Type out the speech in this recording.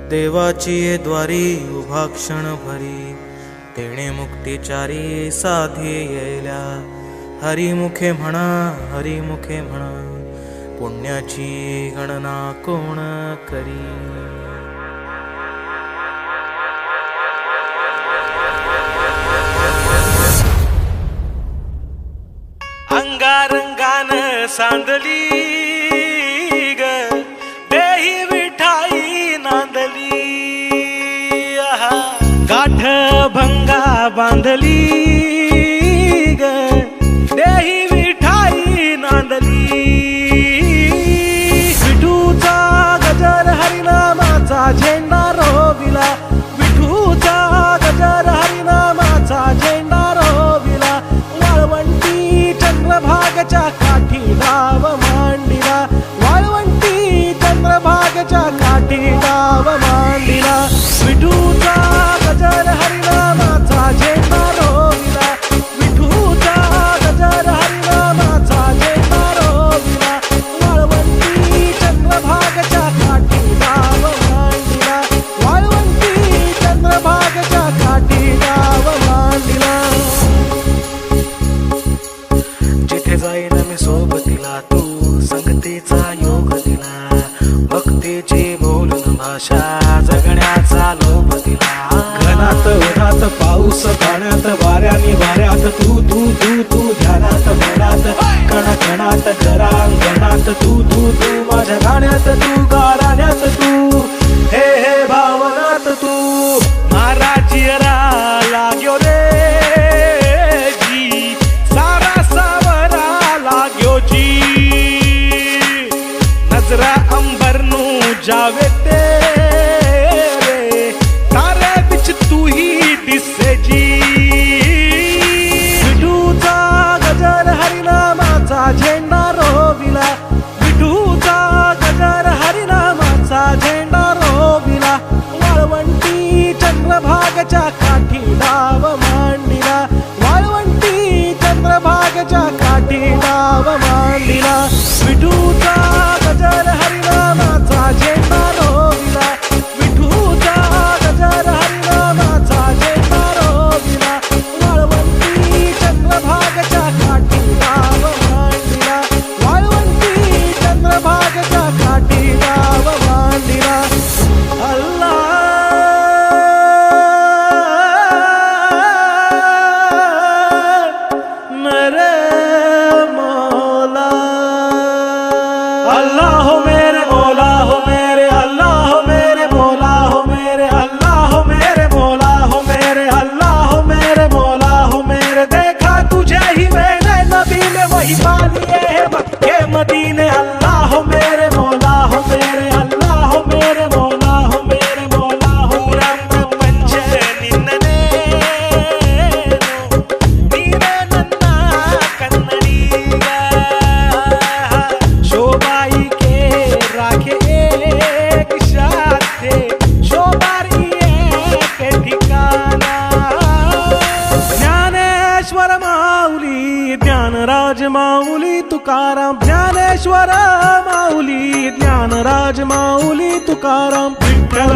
देवाची ये द्वारी उभा क्षण भरी, तेणे मुक्तिचारी साधी येल्या. हरिमुखे म्हणा, हरिमुखे म्हणा, पुण्याची गणना कोण करी. अंगारंगान सांदली ग, देही विठाई नांदली. गाठ भंगा बांधली ग, देही विठाई नांदली. विठूचा गजर हरिनामाचा झेंडा रोविला, विठूचा गजर हरिनामाचा झेंडा रोविला. वाळवंटी चंद्रभागच्या काठी डाव मांडिला, वाळवंटी चंद्रभागच्या काठी डाव मांडिला. विठूचा गजर हरिनामाचा झेंडा रोविला, विठूचा गजर हरिनामाचा झेंडा रोविला. वाळवंटी चंद्रभागच्या काठी डाव मांडिला, वाळवंटी चंद्रभागच्या काठी डाव मांडिला. जिथे जाईन मी सोबतीला, तू संगतीचा योग दिला. भक्तीची बोलून भाषा, जगण्याचा लोभ दिला. घनात उन्हात पाऊस पाण्यात, वाऱ्याने वाऱ्यात, तू तू तू तू ध्यानात मनात, कणाकणात घरांगणात, तू तू तू माझ्या गाण्यात, तू गाराण्यात, तू हे हे भावनात, तू महाराजी लाग्यो रे जी, सारा सावरा लाग्यो जी. नजरा अंबरनू जावे तेरे, तारे बिच तू ही दिसे जी. विठूचा गजर हरिनामाचा झेंडा रोविला, विठूचा गजर हरिनामाचा झेंडा रोविला. वाळवंटी चंद्रभागच्या काठी डाव मांडिला, वाळवंटी चंद्रभागच्या काठी डाव मांडिला. विठूचा गजर हरिनामाचा झेंडा रोविला, विठूचा गजर हरिनामाचा झेंडा रोविला. वाळवंटी चंद्रभागच्या काठी डाव मांडिला, वाळवंटी चंद्रभागच्या काठी डाव मांडिला. अल्लाह मेरे मौला, अल्लाह हो मेरे मौला, हो मेरे अल्लाह, हो मेरे मौला, हो मेरे अल्लाह, हो मेरे मौला, हो मेरे अल्लाह, हो मेरे मौला, हो मेरे. देखा तुझे ही मैंने नबी में, वही पा लिए है मक्के मदीने. अल्लाह हो मेरे मौला, हो मेरे अल्लाह, हो मेरे मौला, हो मेरे मौला. हो रंग पंच निन्नने ನೀನೇ ನನ್ನ ಕನ್ನಡಿಗ, ಶೋಭಾಯಿಕೆ ರಾಖೆ ಏಕ್ ಶಾತೆ, ಶೋಭಾರಿಯೇ के ठिकाणा. ज्ञानेश्वर माऊली, ज्ञानराज माऊली तुकाराम, ज्ञानेश्वर माऊली, ज्ञानराज माऊली तुकाराम. विठ्ठल